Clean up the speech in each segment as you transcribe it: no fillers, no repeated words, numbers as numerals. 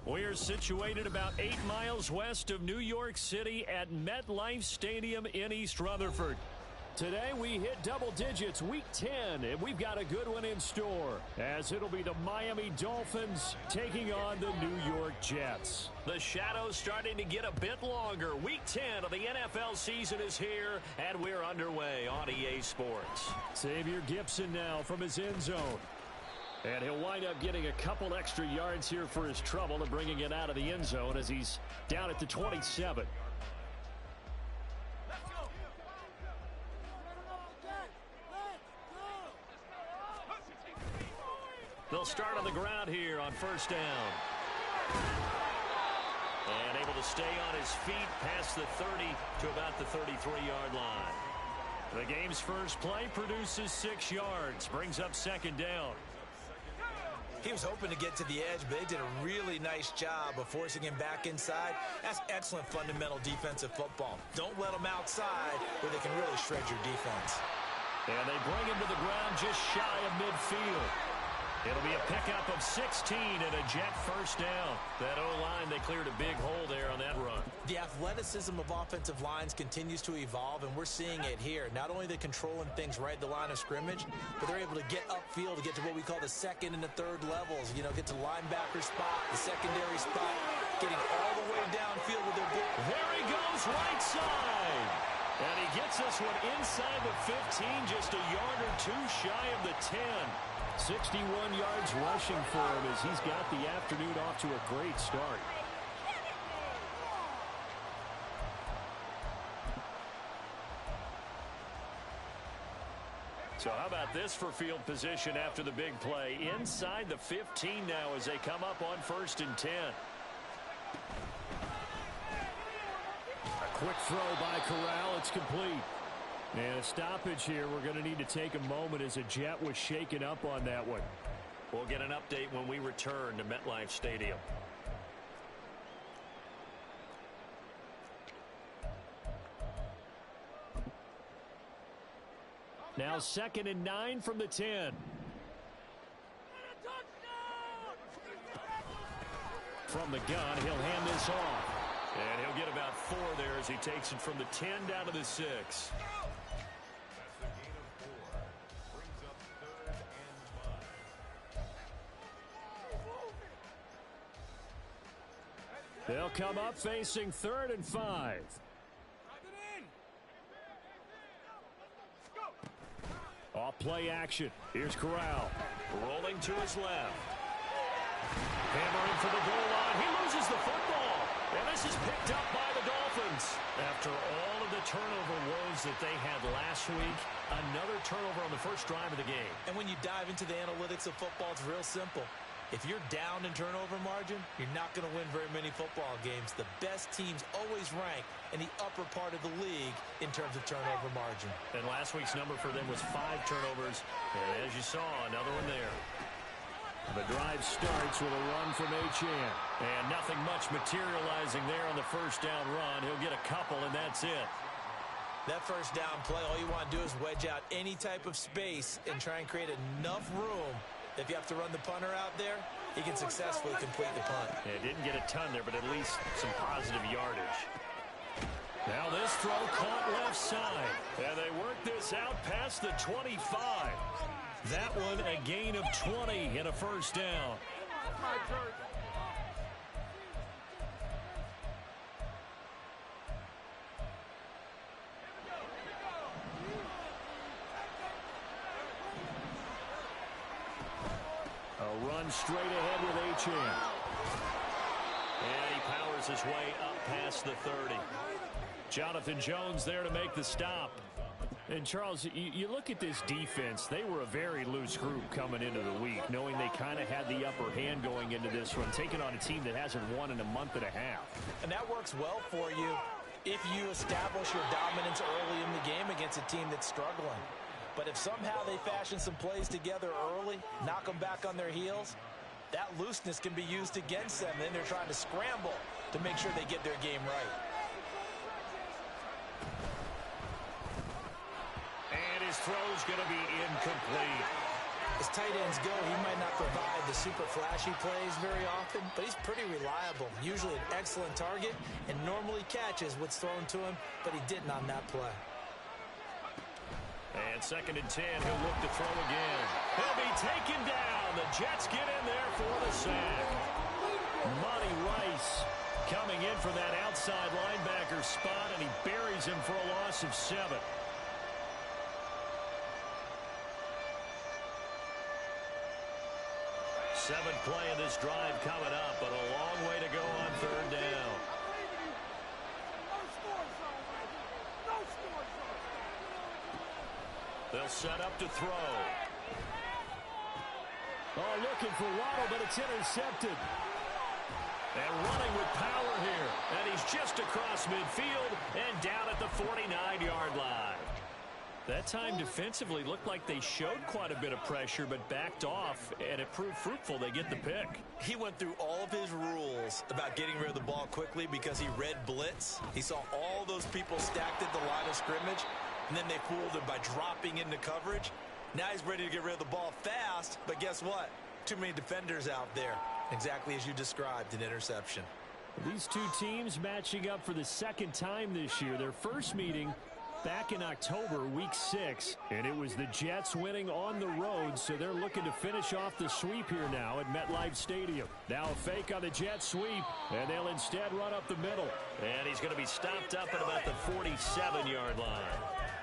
We're situated about 8 miles west of New York City at MetLife Stadium in East Rutherford. Today we hit double digits, week 10, and we've got a good one in store, as it'll be the Miami Dolphins taking on the New York Jets. The shadow's starting to get a bit longer. Week 10 of the NFL season is here, and we're underway on EA Sports. Xavier Gipson now from his end zone. And he'll wind up getting a couple extra yards here for his trouble and bringing it out of the end zone as he's down at the 27. They'll start on the ground here on first down. And able to stay on his feet past the 30 to about the 33-yard line. The game's first play produces 6 yards, brings up second down. He was hoping to get to the edge, but they did a really nice job of forcing him back inside. That's excellent fundamental defensive football. Don't let him outside where they can really shred your defense. And they bring him to the ground just shy of midfield. It'll be a pickup of 16 and a Jet first down. That O-line, they cleared a big hole there on that run. The athleticism of offensive lines continues to evolve, and we're seeing it here. Not only are they controlling things right at the line of scrimmage, but they're able to get upfield to get to what we call the second and the third levels. You know, get to linebacker spot, the secondary spot, getting all the way downfield with their ball. There he goes, right side. And he gets this one inside the 15, just a yard or two shy of the 10. 61 yards rushing for him as he's got the afternoon off to a great start. So how about this for field position after the big play? Inside the 15 now as they come up on first and 10. A quick throw by Corral. It's complete. And a stoppage here. We're going to need to take a moment as a Jet was shaken up on that one. We'll get an update when we return to MetLife Stadium. Now 2nd and 9 from the 10. From the gun, he'll hand this off. And he'll get about 4 there as he takes it from the 10 down to the 6. They'll come up facing 3rd and 5. Off play action. Here's Corral. Rolling to his left. Hammering for the goal line. He loses the football. And this is picked up by the Dolphins. After all of the turnover woes that they had last week, another turnover on the first drive of the game. And when you dive into the analytics of football, it's real simple. If you're down in turnover margin, you're not going to win very many football games. The best teams always rank in the upper part of the league in terms of turnover margin. And last week's number for them was 5 turnovers. And as you saw, another one there. The drive starts with a run from Achane. And nothing much materializing there on the first down run. He'll get a couple, and that's it. That first down play, all you want to do is wedge out any type of space and try and create enough room. If you have to run the punter out there, he can successfully complete the punt. Yeah, didn't get a ton there, but at least some positive yardage. Now this throw caught left side. And they work this out past the 25. That one a gain of 20 and a first down. A run straight ahead with Achane. And he powers his way up past the 30. Jonathan Jones there to make the stop. And, Charles, you look at this defense. They were a very loose group coming into the week, knowing they kind of had the upper hand going into this one, taking on a team that hasn't won in a month and a half. And that works well for you if you establish your dominance early in the game against a team that's struggling. But if somehow they fashion some plays together early, knock them back on their heels, that looseness can be used against them. Then they're trying to scramble to make sure they get their game right. And his throw's going to be incomplete. As tight ends go, he might not provide the super flashy plays very often, but he's pretty reliable. Usually an excellent target and normally catches what's thrown to him, but he didn't on that play. And 2nd and 10, he'll look to throw again. He'll be taken down. The Jets get in there for the sack. Monty Rice coming in for that outside linebacker spot, and he buries him for a loss of 7. Seventh play of this drive coming up, but a long way to go on 3rd down. They'll set up to throw. Oh, looking for Waddle, but it's intercepted. And running with power here. And he's just across midfield and down at the 49-yard line. That time defensively looked like they showed quite a bit of pressure but backed off, and it proved fruitful. They get the pick. He went through all of his rules about getting rid of the ball quickly because he read blitz. He saw all those people stacked at the line of scrimmage, and then they fooled him by dropping into coverage. Now he's ready to get rid of the ball fast, but guess what? Too many defenders out there. Exactly as you described, an interception. These two teams matching up for the 2nd time this year. Their first meeting back in October, week 6, and it was the Jets winning on the road, so they're looking to finish off the sweep here now at MetLife Stadium. Now a fake on the Jets sweep, and they'll instead run up the middle. And he's going to be stopped up at about the 47-yard line.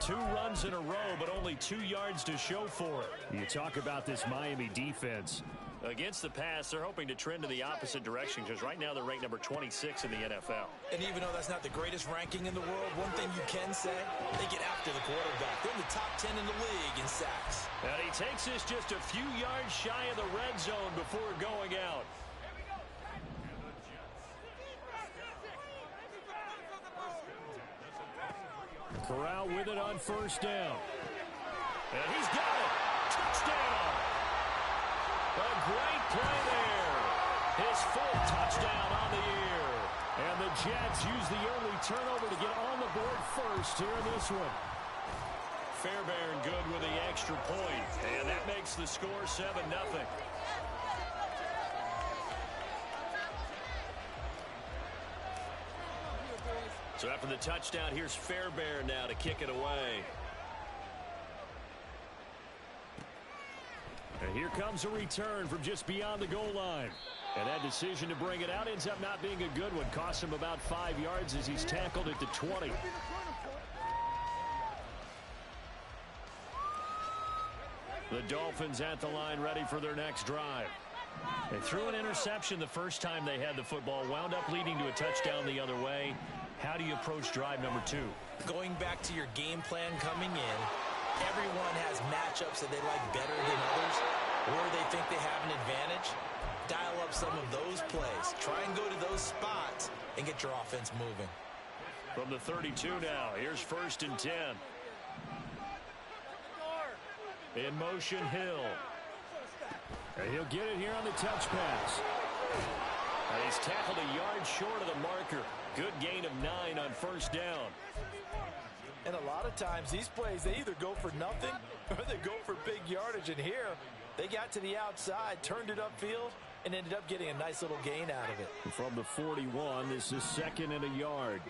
2 runs in a row, but only 2 yards to show for it. You talk about this Miami defense. Against the pass, they're hoping to trend in the opposite direction because right now they're ranked number 26 in the NFL. And even though that's not the greatest ranking in the world, one thing you can say, they get after the quarterback. They're in the top 10 in the league in sacks. And he takes this just a few yards shy of the red zone before going out. Corral with it on 1st down. And he's got it. Touchdown. A great play there. His 4th touchdown on the year. And the Jets use the early turnover to get on the board first here in this one. Fairbairn good with the extra point. And that makes the score 7-0. So after the touchdown, here's Fairbairn now to kick it away. And here comes a return from just beyond the goal line. And that decision to bring it out ends up not being a good one. Cost him about 5 yards as he's tackled at the 20. The Dolphins at the line ready for their next drive. They threw an interception the first time they had the football, wound up leading to a touchdown the other way. How do you approach drive number 2? Going back to your game plan coming in, everyone has matchups that they like better than others, or they think they have an advantage. Dial up some of those plays. Try and go to those spots and get your offense moving. From the 32 now, here's 1st and 10. In motion, Hill. And he'll get it here on the touch pass. And he's tackled a yard short of the marker. Good gain of 9 on 1st down. And a lot of times these plays, they either go for nothing or they go for big yardage. And here, they got to the outside, turned it upfield, and ended up getting a nice little gain out of it. From the 41, this is 2nd and a yard.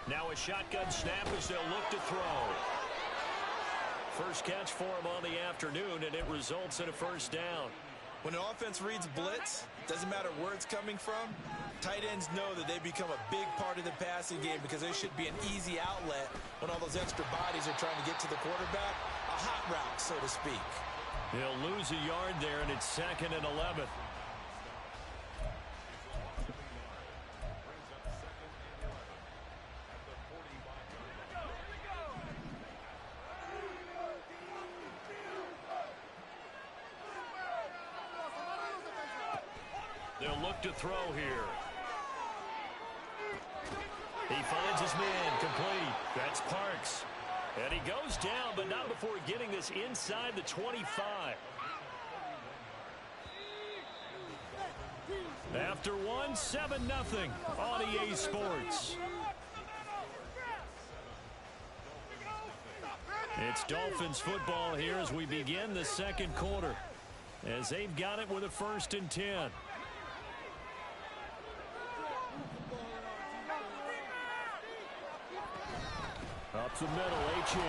Now a shotgun snap as they'll look to throw. First catch for him on the afternoon, and it results in a 1st down. When an offense reads blitz, doesn't matter where it's coming from, tight ends know that they become a big part of the passing game because they should be an easy outlet when all those extra bodies are trying to get to the quarterback. A hot route, so to speak. He'll lose a yard there, and it's 2nd and 11. They'll look to throw here. He finds his man complete. That's Parks. And he goes down, but not before getting this inside the 25. After one, 7-0 on EA Sports. It's Dolphins football here as we begin the second quarter, as they've got it with a 1st and 10. Up the middle, Achane.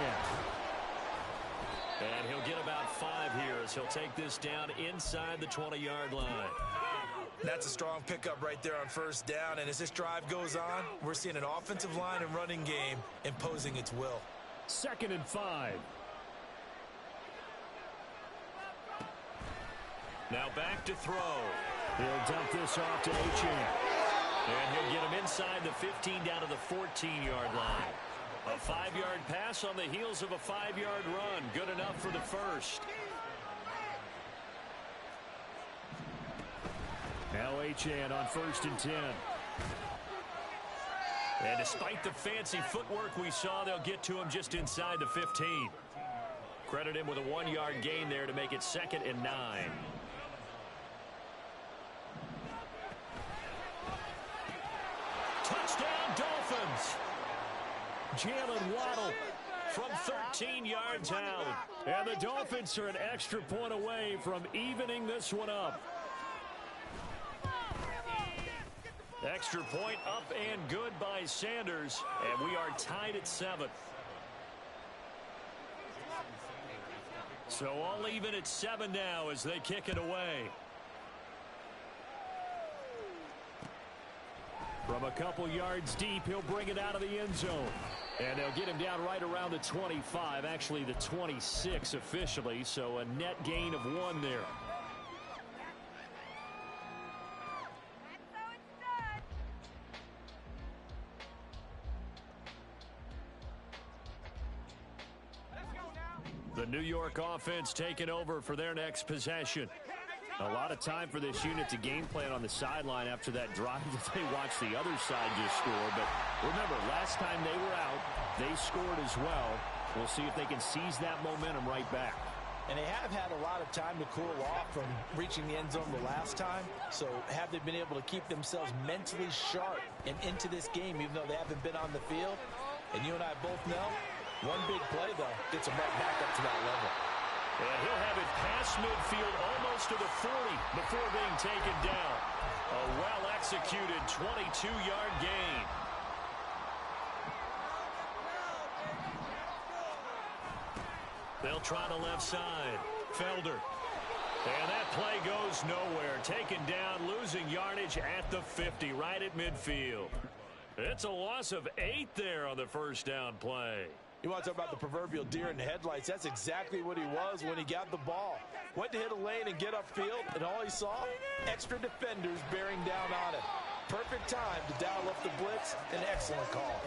And he'll get about 5 here as he'll take this down inside the 20-yard line. That's a strong pickup right there on 1st down. And as this drive goes on, we're seeing an offensive line and running game imposing its will. 2nd and 5. Now back to throw. He'll dump this off to Achane. And he'll get him inside the 15 down to the 14-yard line. A 5-yard pass on the heels of a 5-yard run. Good enough for the 1st. Now Achane on 1st and 10. And despite the fancy footwork we saw, they'll get to him just inside the 15. Credit him with a 1-yard gain there to make it 2nd and 9. Touchdown, Dolphins! Jalen Waddle from 13 yards out. And the Dolphins are an extra point away from evening this one up. Extra point up and good by Sanders. And we are tied at 7. So all even at 7 now as they kick it away. From a couple yards deep, he'll bring it out of the end zone. And they'll get him down right around the 25, actually the 26 officially, so a net gain of 1 there. The New York offense taking over for their next possession. A lot of time for this unit to game plan on the sideline after that drive that they watched the other side just score. But remember, last time they were out, they scored as well. We'll see if they can seize that momentum right back. And they have had a lot of time to cool off from reaching the end zone the last time. So have they been able to keep themselves mentally sharp and into this game, even though they haven't been on the field? And you and I both know, one big play, though, gets them right back up to that level. And he'll have it past midfield almost to the 40 before being taken down. A well-executed 22-yard gain. They'll try the left side. Felder. And that play goes nowhere. Taken down, losing yardage at the 50, right at midfield. It's a loss of 8 there on the 1st down play. You want to talk about the proverbial deer in the headlights? That's exactly what he was when he got the ball. Went to hit a lane and get upfield, and all he saw, extra defenders bearing down on him. Perfect time to dial up the blitz. An excellent call.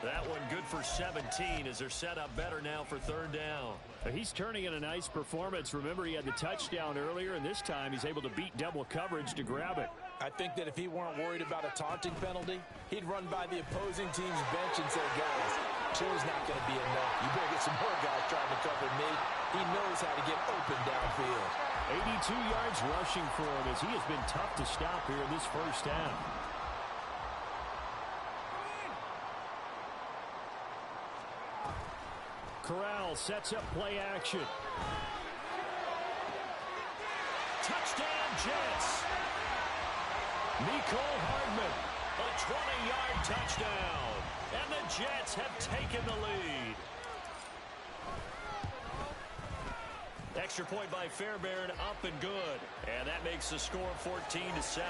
That one good for 17 as they're set up better now for 3rd down. He's turning in a nice performance. Remember, he had the touchdown earlier, and this time he's able to beat double coverage to grab it. I think that if he weren't worried about a taunting penalty, he'd run by the opposing team's bench and say, guys, 2 is not going to be enough. You better get some more guys trying to cover me. He knows how to get open downfield. 82 yards rushing for him as he has been tough to stop here in this 1st half. Corral sets up play action. Touchdown, Jets. Nicole Hardman, a 20-yard touchdown. And the Jets have taken the lead. Extra point by Fairbairn, up and good. And that makes the score 14-7.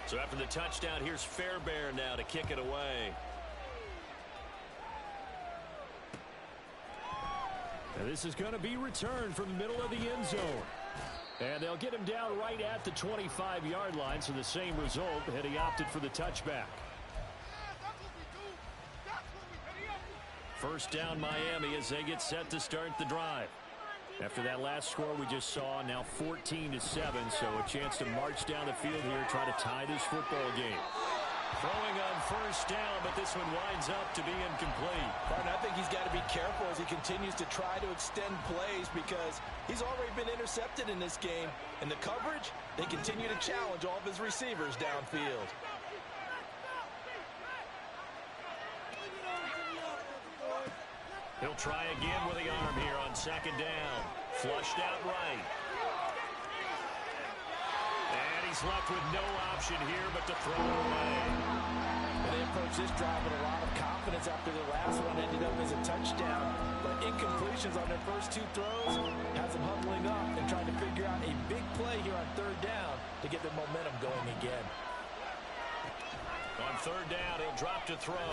So after the touchdown, here's Fairbairn now to kick it away. And this is going to be returned from the middle of the end zone. And they'll get him down right at the 25-yard line, so the same result, had he opted for the touchback. 1st down Miami as they get set to start the drive. After that last score we just saw, now 14-7, so a chance to march down the field here, try to tie this football game. Throwing on 1st down, but this one winds up to be incomplete. Martin, I think he's got to be careful as he continues to try to extend plays because he's already been intercepted in this game. And the coverage, they continue to challenge all of his receivers downfield. He'll try again with the arm here on second down. Flushed out right. And he's left with no option here but to throw it away. They approached this drive with a lot of confidence after the last one ended up as a touchdown. But incompletions on their first two throws has them huddling up and trying to figure out a big play here on third down to get their momentum going again. On third down, he'll drop to throw.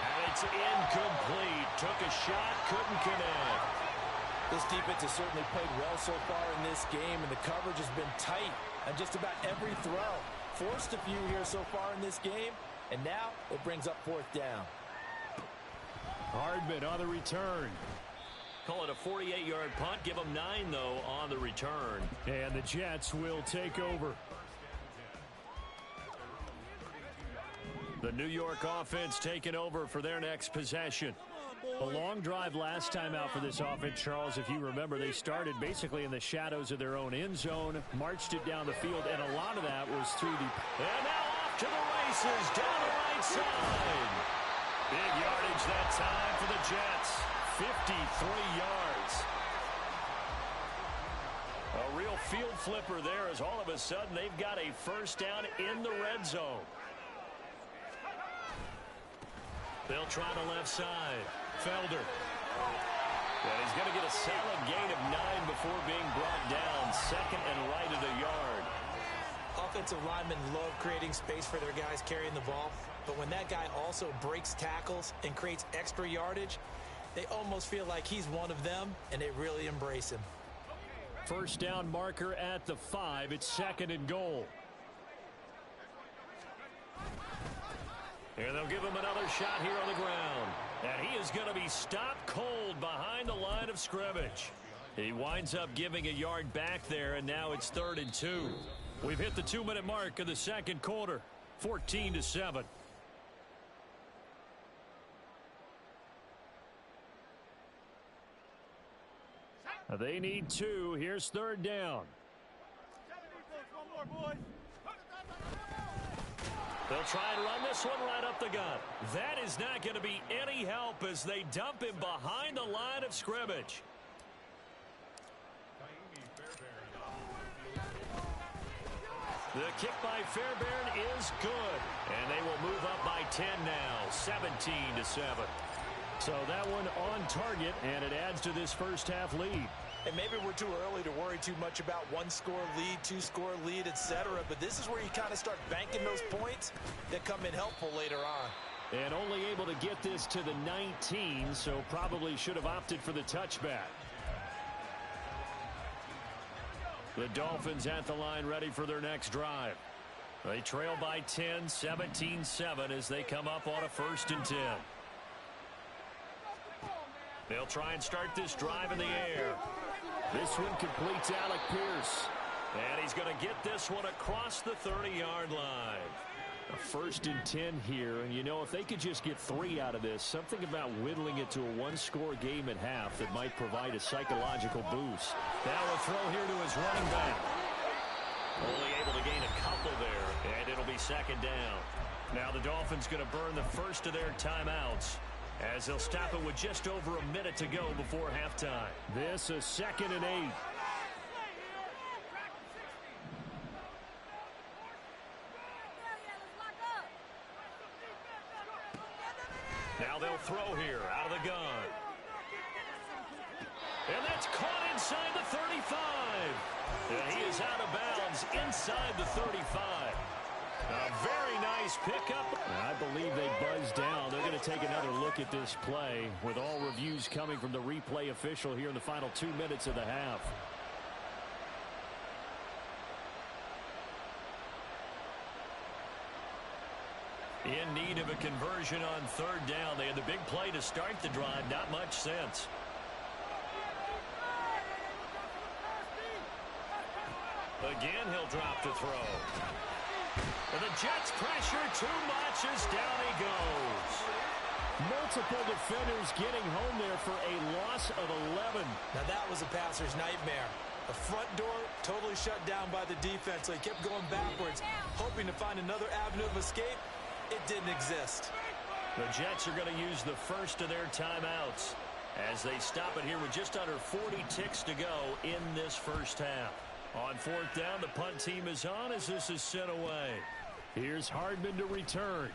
And it's incomplete. Took a shot, couldn't connect. This defense has certainly played well so far in this game, and the coverage has been tight on just about every throw. Forced a few here so far in this game, and now it brings up fourth down. Hardman on the return. Call it a 48-yard punt. Give them 9, though, on the return. And the Jets will take over. The New York offense taking over for their next possession. A long drive last time out for this offense, Charles. If you remember, they started basically in the shadows of their own end zone, marched it down the field, and a lot of that was through the... And now off to the races, down the right side. Big yardage that time for the Jets. 53 yards. A real field flipper there as all of a sudden they've got a first down in the red zone. They'll try the left side. Felder. And he's going to get a solid gain of 9 before being brought down. Second and right at a yard. Offensive linemen love creating space for their guys carrying the ball. But when that guy also breaks tackles and creates extra yardage, they almost feel like he's one of them, and they really embrace him. First down marker at the 5. It's second and goal. And they'll give him another shot here on the ground. And he is going to be stopped cold behind the line of scrimmage. He winds up giving a yard back there, and now it's 3rd and 2. We've hit the 2-minute mark of the second quarter. 14-7. They need 2. Here's 3rd down. They'll try and run this one right up the gut. That is not going to be any help as they dump him behind the line of scrimmage. The kick by Fairbairn is good. And they will move up by 10 now, 17-7. So that one on target, and it adds to this first half lead. And maybe we're too early to worry too much about 1-score lead, 2-score lead, etc. But this is where you kind of start banking those points that come in helpful later on. And only able to get this to the 19, so probably should have opted for the touchback. The Dolphins at the line ready for their next drive. They trail by 10, 17-7 as they come up on a 1st and 10. They'll try and start this drive in the air. This one completes Alec Pierce. And he's going to get this one across the 30-yard line. A 1st and 10 here. And, you know, if they could just get 3 out of this, something about whittling it to a 1-score game at half that might provide a psychological boost. Now a throw here to his running back. Only able to gain a couple there, and it'll be 2nd down. Now the Dolphins going to burn the first of their timeouts, as they'll stop it with just over a minute to go before halftime. This is 2nd and 8. Now they'll throw here out of the gun. And that's caught inside the 35. And he is out of bounds inside the 35. A very nice pickup. I believe they buzzed down. They're going to take another look at this play with all reviews coming from the replay official here in the final 2 minutes of the half. In need of a conversion on 3rd down. They had the big play to start the drive. Not much sense. Again, he'll drop to throw. And the Jets pressure too much as down he goes. Multiple defenders getting home there for a loss of 11. Now that was a passer's nightmare. The front door totally shut down by the defense, so he kept going backwards, hoping to find another avenue of escape. It didn't exist. The Jets are going to use the first of their timeouts as they stop it here with just under 40 ticks to go in this first half. On fourth down, the punt team is on as this is sent away. Here's Hardman to return.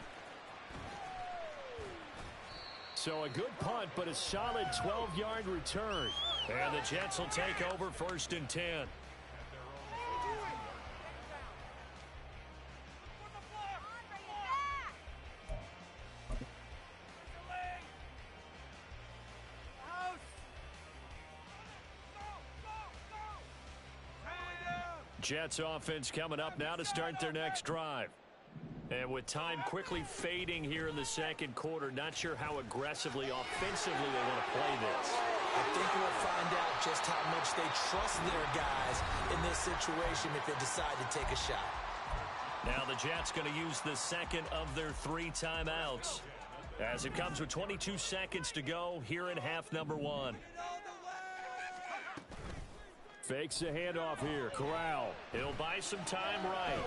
So a good punt, but a solid 12-yard return. And the Jets will take over 1st and 10. Jets offense coming up now to start their next drive. And with time quickly fading here in the second quarter, not sure how aggressively, offensively they want to play this. I think we'll find out just how much they trust their guys in this situation if they decide to take a shot. Now the Jets going to use the second of their 3 timeouts as it comes with 22 seconds to go here in half number 1. Fakes a handoff here. Corral. He'll buy some time right.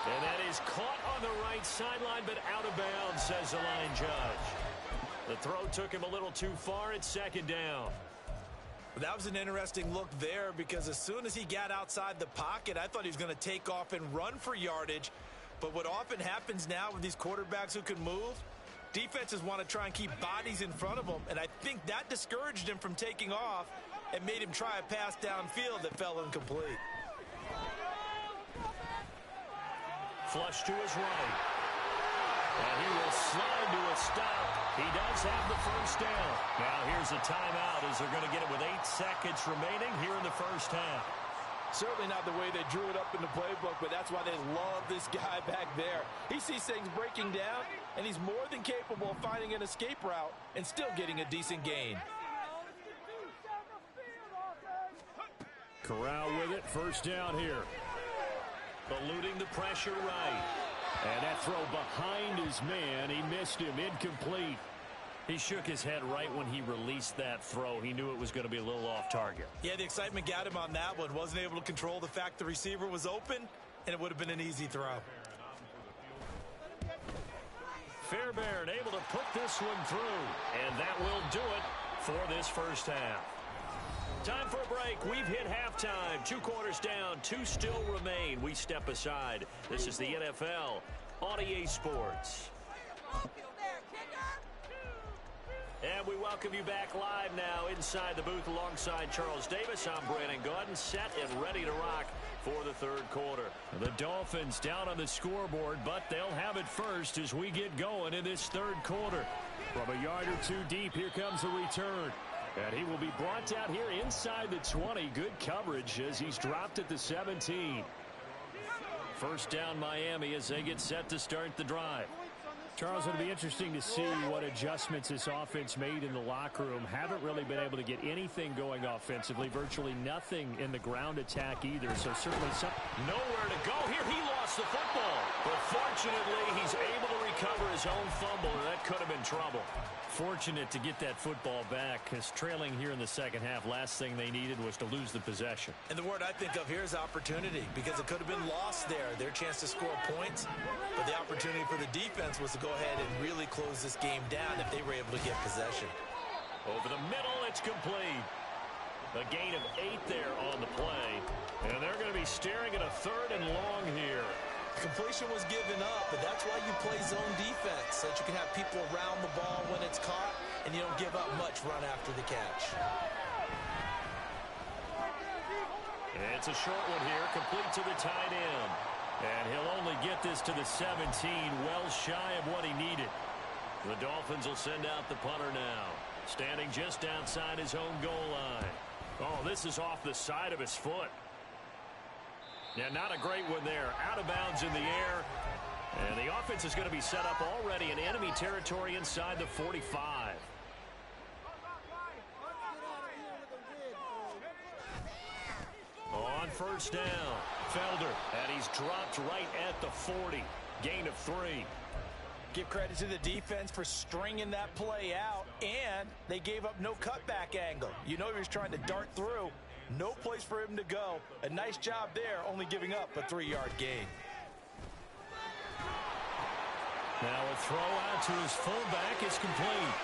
And that is caught on the right sideline, but out of bounds, says the line judge. The throw took him a little too far. It's 2nd down. That was an interesting look there because as soon as he got outside the pocket, I thought he was going to take off and run for yardage. But what often happens now with these quarterbacks who can move, defenses want to try and keep bodies in front of them. And I think that discouraged him from taking off and made him try a pass downfield that fell incomplete. Flush to his right. And he will slide to a stop. He does have the first down. Now here's a timeout as they're going to get it with 8 seconds remaining here in the first half. Certainly not the way they drew it up in the playbook, but that's why they love this guy back there. He sees things breaking down, and he's more than capable of finding an escape route and still getting a decent gain. Corral with it. First down here. Eluding the pressure right. And that throw behind his man. He missed him. Incomplete. He shook his head right when he released that throw. He knew it was going to be a little off target. Yeah, the excitement got him on that one. Wasn't able to control the fact the receiver was open, and it would have been an easy throw. Fairbairn able to put this one through. And that will do it for this first half. Time for a break. We've hit halftime. 2 quarters down. 2 still remain. We step aside. This is the NFL on EA Sports. And we welcome you back live now inside the booth alongside Charles Davis. I'm Brandon Gaudin, set and ready to rock for the 3rd quarter. The Dolphins down on the scoreboard, but they'll have it first as we get going in this 3rd quarter. From a yard or 2 deep, here comes a return. And he will be brought out here inside the 20. Good coverage as he's dropped at the 17. First down Miami as they get set to start the drive. Charles, it'll be interesting to see what adjustments this offense made in the locker room. Haven't really been able to get anything going offensively. Virtually nothing in the ground attack either. So certainly nowhere to go here. He lost the football. But fortunately, he's able to recover his own fumble, and that could have been trouble. Fortunate to get that football back, because trailing here in the second half, last thing they needed was to lose the possession. And the word I think of here is opportunity, because it could have been lost there, their chance to score points. But the opportunity for the defense was to go ahead and really close this game down if they were able to get possession. Over the middle, it's complete. A gain of 8 there on the play. And they're going to be staring at a 3rd and long here. Completion was given up, but that's why you play zone defense, so that you can have people around the ball when it's caught, and you don't give up much run after the catch. It's a short one here, complete to the tight end. And he'll only get this to the 17, well shy of what he needed. The Dolphins will send out the punter now, standing just outside his own goal line. Oh, this is off the side of his foot. Yeah, not a great one there. Out of bounds in the air. And the offense is going to be set up already in enemy territory inside the 45. On first down, Felder. And he's dropped right at the 40. Gain of 3. Give credit to the defense for stringing that play out. And they gave up no cutback angle. You know he was trying to dart through. No place for him to go. A nice job there, only giving up a 3-yard gain. Now a throw out to his fullback is complete.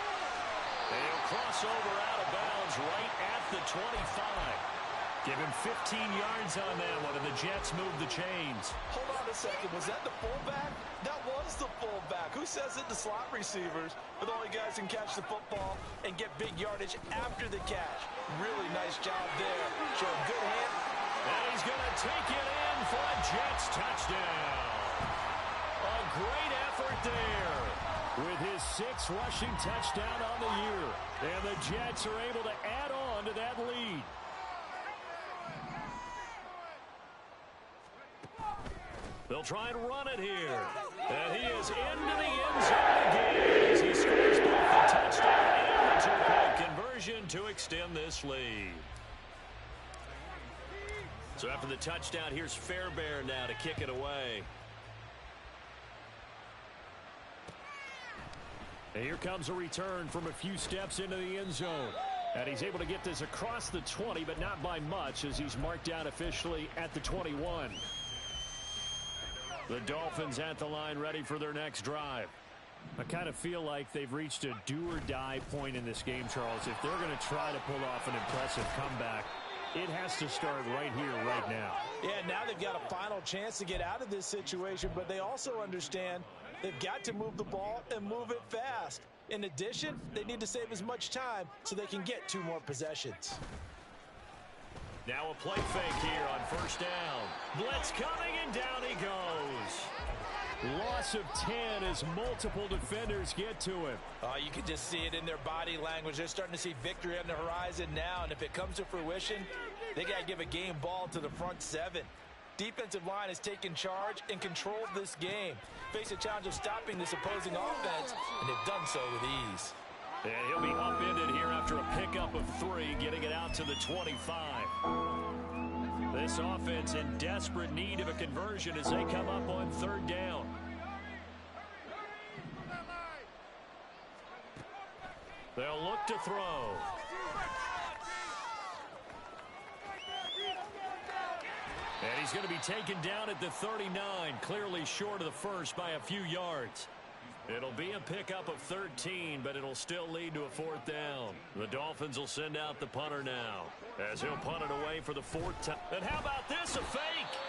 And he'll cross over out of bounds right at the 25. Give him 15 yards on that one, and the Jets move the chains. Hold on a second. Was that the fullback? That was the fullback. Who says it? The slot receivers are the only guys who can catch the football and get big yardage after the catch. Really nice job there. Showing good hand. And he's going to take it in for a Jets touchdown. A great effort there with his 6th rushing touchdown on the year. And the Jets are able to add on to that lead. They'll try and run it here. And he is into the end zone again as he scores both the touchdown and the two-point conversion to extend this lead. So after the touchdown, here's Fairbairn now to kick it away. And here comes a return from a few steps into the end zone. And he's able to get this across the 20, but not by much as he's marked down officially at the 21. The Dolphins at the line ready for their next drive. I kind of feel like they've reached a do-or-die point in this game, Charles. If they're going to try to pull off an impressive comeback, it has to start right here, right now. Yeah, now they've got a final chance to get out of this situation, but they also understand they've got to move the ball and move it fast. In addition, they need to save as much time so they can get 2 more possessions. Now a play fake here on first down. Blitz coming, and down he goes. Loss of 10 as multiple defenders get to him. Oh, you can just see it in their body language. They're starting to see victory on the horizon now, and if it comes to fruition, they got to give a game ball to the front 7. Defensive line has taken charge and controlled this game. Face a challenge of stopping this opposing offense, and they've done so with ease. And he'll be upended here after a pickup of 3, getting it out to the 25. This offense in desperate need of a conversion as they come up on 3rd down. They'll look to throw. And he's going to be taken down at the 39, clearly short of the first by a few yards. It'll be a pickup of 13, but it'll still lead to a 4th down. The Dolphins will send out the punter now as he'll punt it away for the 4th time. And how about this, a fake?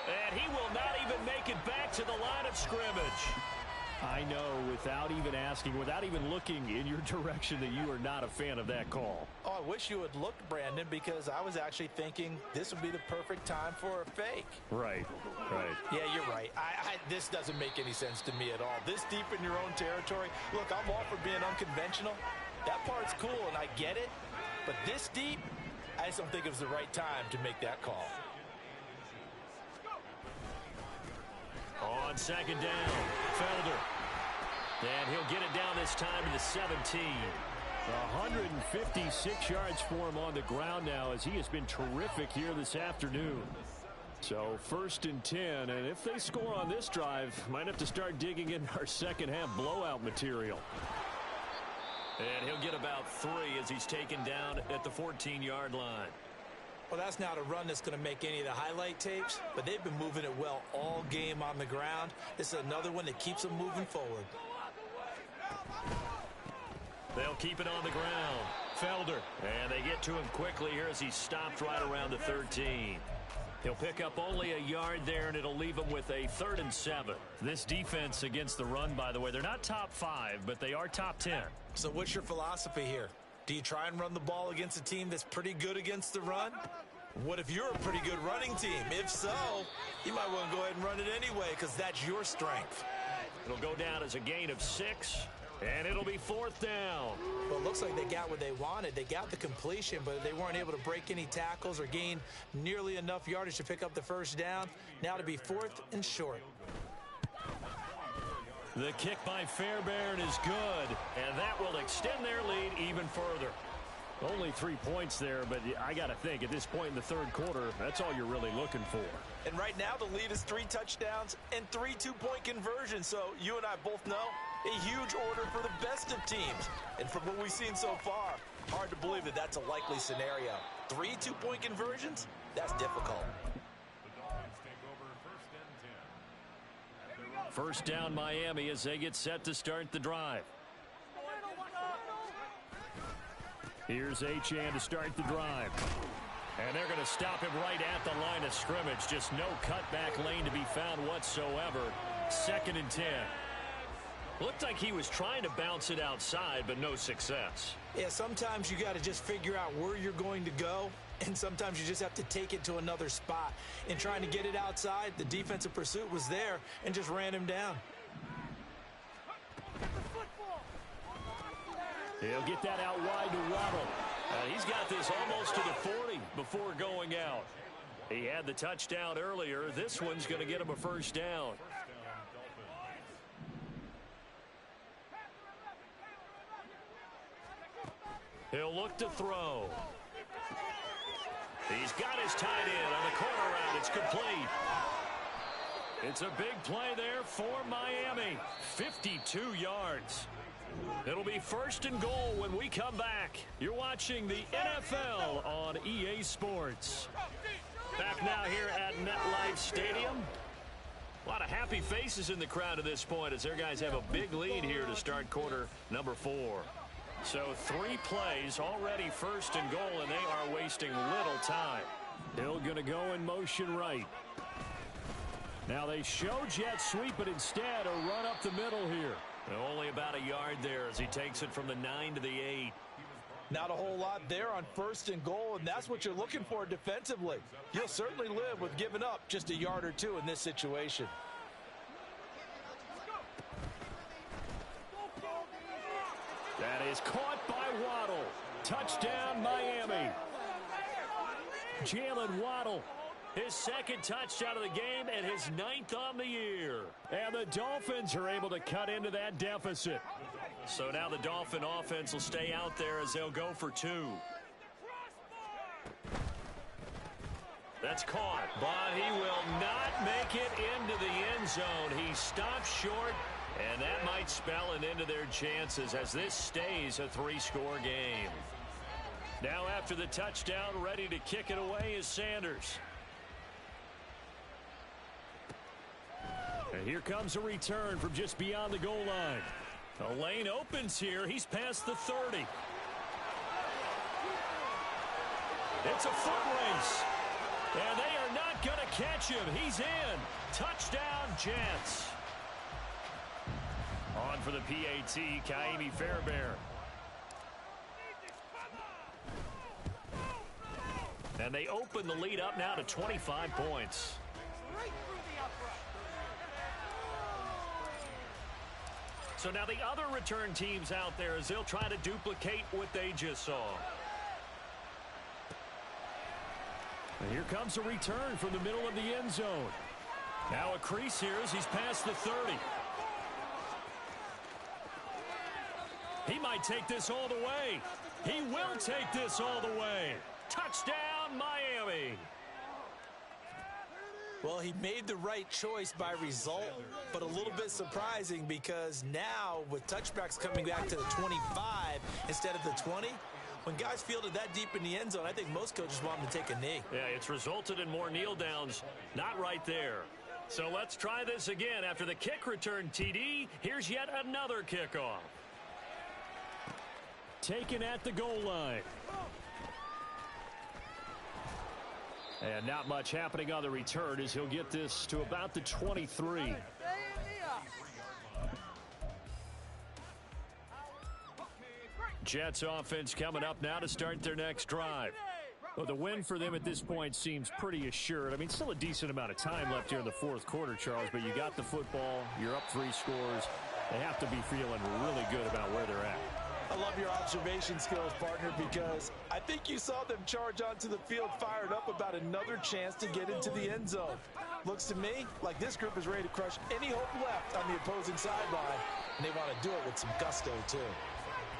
And he will not even make it back to the line of scrimmage. I know, without even asking, without even looking in your direction, that you are not a fan of that call. Oh, I wish you had looked, Brandon, because I was actually thinking this would be the perfect time for a fake. Right. Yeah, you're right. This doesn't make any sense to me at all. This deep in your own territory. Look, I'm all for being unconventional. That part's cool, and I get it. But this deep, I just don't think it was the right time to make that call. On 2nd down, Felder. And he'll get it down this time to the 17. 156 yards for him on the ground now as he has been terrific here this afternoon. So 1st and 10, and if they score on this drive, might have to start digging in our second half blowout material. And he'll get about 3 as he's taken down at the 14-yard line. Well, that's not a run that's going to make any of the highlight tapes, but they've been moving it well all game on the ground. This is another one that keeps them moving forward. They'll keep it on the ground. Felder. And they get to him quickly here as he stopped right around the 13. He'll pick up only a yard there, and it'll leave him with a 3rd and 7. This defense against the run, by the way, they're not top 5, but they are top 10. So what's your philosophy here? Do you try and run the ball against a team that's pretty good against the run? What if you're a pretty good running team? If so, you might want to go ahead and run it anyway because that's your strength. It'll go down as a gain of 6, and it'll be 4th down. Well, it looks like they got what they wanted. They got the completion, but they weren't able to break any tackles or gain nearly enough yardage to pick up the 1st down. Now to be 4th and short. The kick by Fairbairn is good, and that will extend their lead even further. Only 3 points there, but I got to think at this point in the 3rd quarter, that's all you're really looking for. And right now the lead is 3 touchdowns and 3 two-point conversions. So you and I both know a huge order for the best of teams. And from what we've seen so far, hard to believe that that's a likely scenario. 3 two-point conversions? That's difficult. First down Miami as they get set to start the drive. Here's Achane to start the drive. And they're going to stop him right at the line of scrimmage. Just no cutback lane to be found whatsoever. 2nd and 10. Looked like he was trying to bounce it outside, but no success. Yeah, sometimes you got to just figure out where you're going to go, and sometimes you just have to take it to another spot. In trying to get it outside, the defensive pursuit was there and just ran him down. He'll get that out wide to Waddle. He's got this almost to the 40 before going out. He had the touchdown earlier. This one's going to get him a first down. He'll look to throw. He's got his tight end on the corner route. It's complete. It's a big play there for Miami. 52 yards. It'll be 1st and goal when we come back. You're watching the NFL on EA Sports. Back now here at MetLife Stadium. A lot of happy faces in the crowd at this point as their guys have a big lead here to start quarter number 4. So 3 plays already 1st and goal, and they are wasting little time. Hill going to go in motion right. Now they show jet sweep, but instead a run up the middle here. Only about a yard there as he takes it from the 9 to the 8. Not a whole lot there on 1st and goal, and that's what you're looking for defensively. You'll certainly live with giving up just a yard or 2 in this situation. That is caught by Waddle. Touchdown, Miami. Jalen Waddle, his 2nd touchdown of the game and his 9th on the year. And the Dolphins are able to cut into that deficit. So now the Dolphin offense will stay out there as they'll go for 2. That's caught, but he will not make it into the end zone. He stops short, and that might spell an end to their chances as this stays a 3-score game. Now after the touchdown, ready to kick it away is Sanders. And here comes a return from just beyond the goal line. The lane opens here. He's past the 30. It's a foot race. And they are not going to catch him. He's in. Touchdown, Jets. On for the PAT, Kaimi Fairbairn. And they open the lead up now to 25 points. So now the other return teams out there as they'll try to duplicate what they just saw. And here comes a return from the middle of the end zone. Now a crease here as he's past the 30. He might take this all the way. He will take this all the way. Touchdown, Miami. Well, he made the right choice by result, but a little bit surprising because now with touchbacks coming back to the 25 instead of the 20, when guys field it that deep in the end zone, I think most coaches want them to take a knee. Yeah, it's resulted in more kneel downs. Not right there. So let's try this again. After the kick return TD, here's yet another kickoff. Taken at the goal line. And not much happening on the return as he'll get this to about the 23. Jets offense coming up now to start their next drive. Well, the win for them at this point seems pretty assured. I mean, still a decent amount of time left here in the 4th quarter, Charles, but you got the football, you're up 3 scores. They have to be feeling really good about where they're at. I love your observation skills, partner, because I think you saw them charge onto the field fired up about another chance to get into the end zone. Looks to me like this group is ready to crush any hope left on the opposing sideline, and they want to do it with some gusto, too.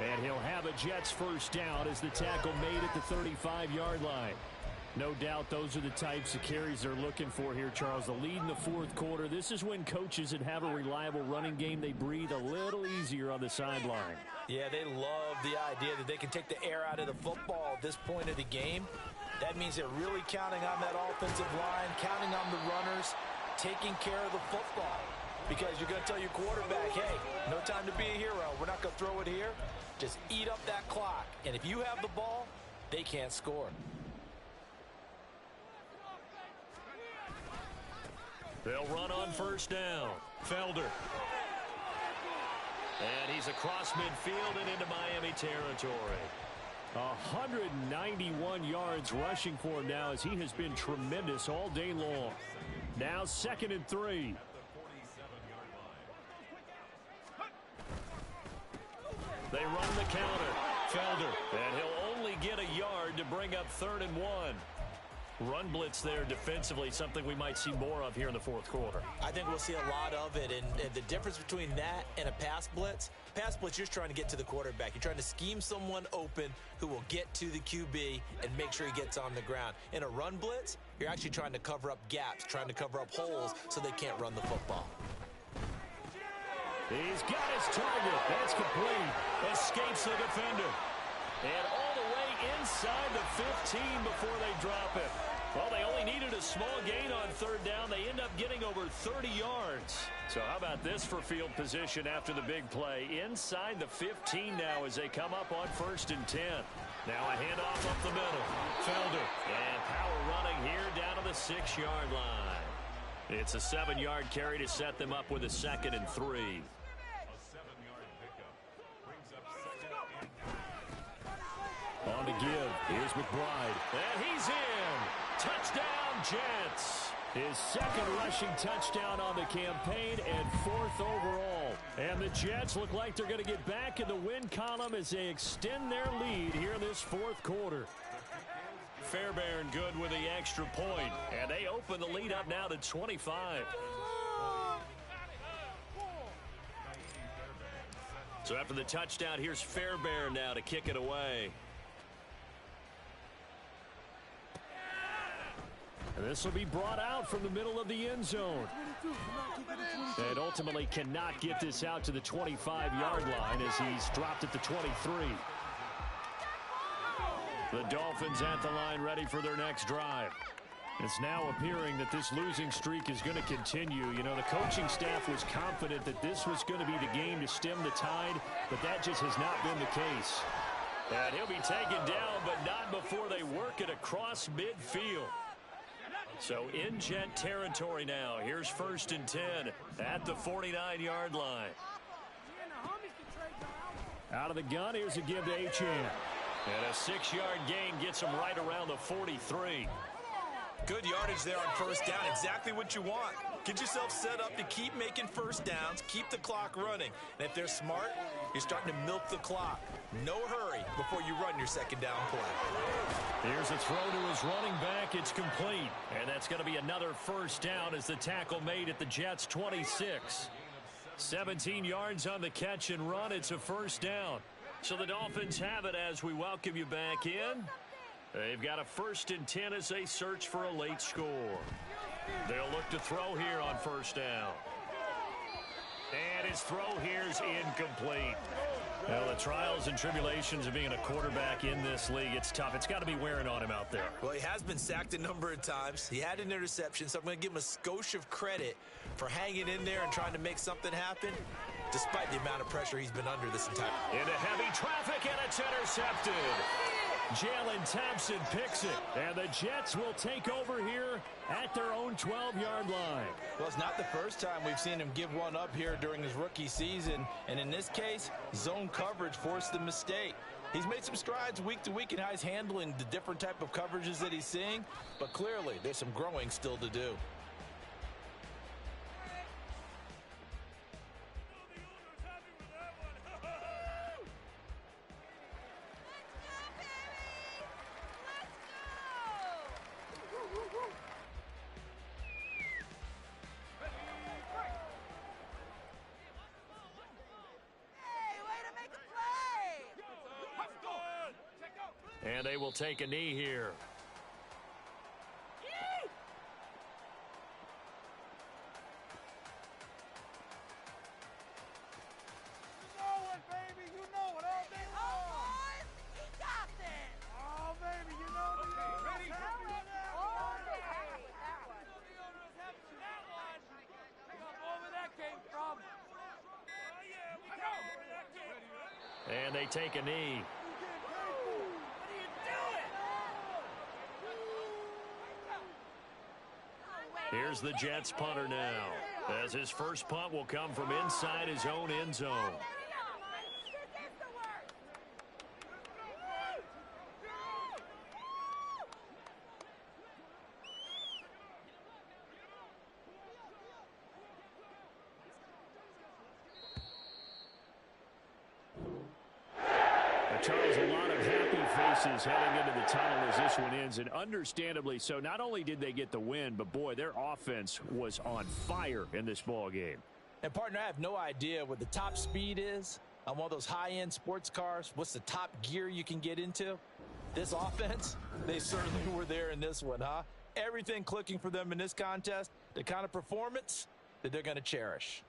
And he'll have a Jets first down as the tackle made at the 35-yard line. No doubt those are the types of carries they're looking for here, Charles. The lead in the 4th quarter. This is when coaches that have a reliable running game, they breathe a little easier on the sideline. Yeah, they love the idea that they can take the air out of the football at this point of the game. That means they're really counting on that offensive line, counting on the runners, taking care of the football. because you're going to tell your quarterback, hey, no time to be a hero. We're not going to throw it here. Just eat up that clock. And if you have the ball, they can't score. They'll run on first down. Felder. And he's across midfield and into Miami territory. 191 yards rushing for him now as he has been tremendous all day long. Now 2nd and 3. They run the counter. Felder. And he'll only get a yard to bring up 3rd and 1. Run blitz there defensively, something we might see more of here in the 4th quarter. I think we'll see a lot of it, and the difference between that and a pass blitz, you're just trying to get to the quarterback. You're trying to scheme someone open who will get to the QB and make sure he gets on the ground. In a run blitz, you're actually trying to cover up gaps, trying to cover up holes so they can't run the football. He's got his target. That's complete. Escapes the defender. And all the way inside the 15 before they drop it. Well, they only needed a small gain on 3rd down. They end up getting over 30 yards. So how about this for field position after the big play? Inside the 15 now as they come up on 1st and 10. Now a handoff up the middle. Felder. And power running here down to the 6-yard line. It's a 7-yard carry to set them up with a 2nd and 3. On to give. Here's McBride. And he's in. Touchdown, Jets. His 2nd rushing touchdown on the campaign and 4th overall. And the Jets look like they're going to get back in the win column as they extend their lead here in this 4th quarter. Fairbairn good with the extra point. And they open the lead up now to 25. So after the touchdown, here's Fairbairn now to kick it away. And this will be brought out from the middle of the end zone. And ultimately cannot get this out to the 25-yard line as he's dropped at the 23. The Dolphins at the line ready for their next drive. It's now appearing that this losing streak is going to continue. You know, the coaching staff was confident that this was going to be the game to stem the tide, but that just has not been the case. And he'll be taken down, but not before they work it across midfield. So in Jet territory now. Here's 1st and 10 at the 49-yard line. Out of the gun, here's a give to Achane. And a 6-yard gain gets him right around the 43. Good yardage there on 1st down. Exactly what you want. Get yourself set up to keep making 1st downs, keep the clock running. And if they're smart, you're starting to milk the clock. No hurry before you run your 2nd down play. Here's a throw to his running back. It's complete. And that's going to be another 1st down as the tackle made at the Jets' 26. 17 yards on the catch and run. It's a 1st down. So the Dolphins have it as we welcome you back in. They've got a 1st and 10 as they search for a late score. They'll look to throw here on 1st down. And his throw here's incomplete. Well, the trials and tribulations of being a quarterback in this league, it's tough. It's got to be wearing on him out there. Well, he has been sacked a number of times. He had an interception, so I'm going to give him a skosh of credit for hanging in there and trying to make something happen, despite the amount of pressure he's been under this entire. Into heavy traffic, and it's intercepted. Jalen Thompson picks it, and the Jets will take over here at their own 12-yard line. Well, it's not the first time we've seen him give one up here during his rookie season, and in this case, zone coverage forced the mistake. He's made some strides week to week in how he's handling the different type of coverages that he's seeing, but clearly there's some growing still to do. And they will take a knee here. they take a knee. Here's the Jets punter now, as his first punt will come from inside his own end zone. Charles, a lot of happy faces heading into the tunnel as this one ends, and understandably so. Not only did they get the win, but boy, their offense was on fire in this ball game. And partner, I have no idea what the top speed is on one of those high-end sports cars. What's the top gear you can get into? This offense, they certainly were there in this one, huh? Everything clicking for them in this contest, the kind of performance that they're going to cherish.